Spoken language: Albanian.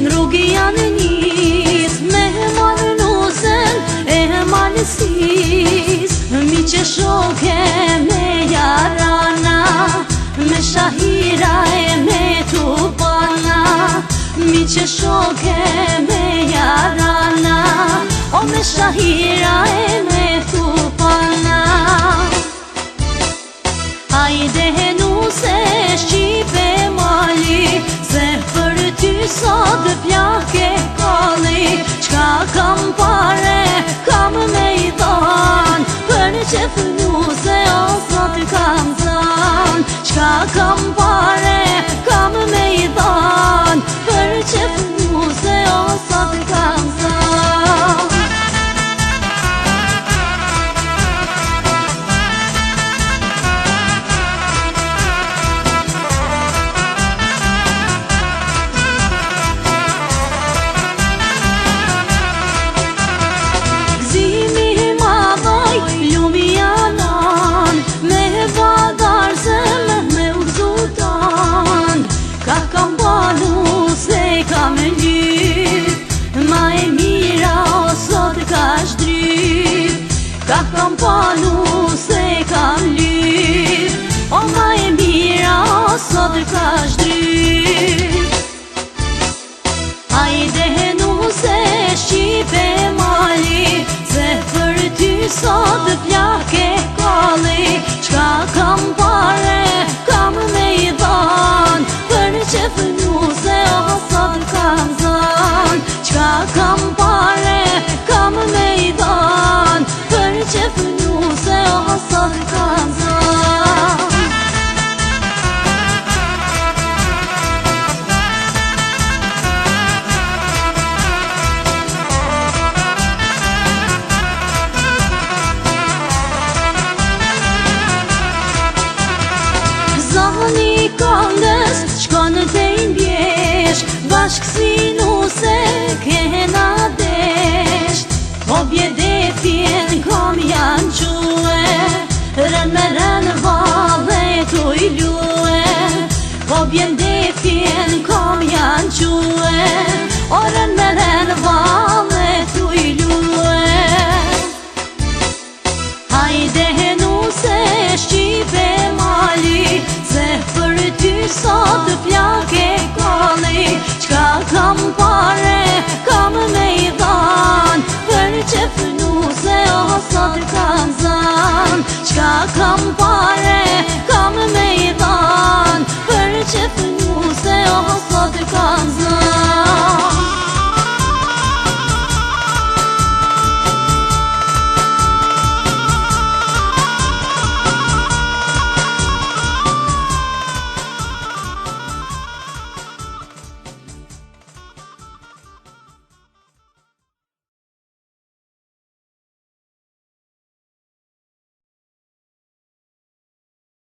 në rrugi janë njës, me marë nusën e malësis. Mi që shoke me jarana, me shahira e me tupana. Mi që shoke me jarana, o me shahira e me tupana. Hajde nuse shqipe mali, se për ty sot plake kalli. Qka kam pare, kam me i dhan, për qef nuse o sot kam zan. Qka kam pare, kam me i dhan, për qef nuse o sot kam zan. Ka kam panu se kam lyp, o ma e mira o sot ka shdryp. Hajde nuse shqipe mali, se për ty sot plake kalli. Qka kam pare, kam me i dhan, për qef nuse o sot kam zan. Qka kam pare, kam me i dhan, për qef nuse o sot kam zan. Zani këngës shkon të imbjesh, bashk si nuse kena desht. O bjede fjen kom janë quë, rën me rën va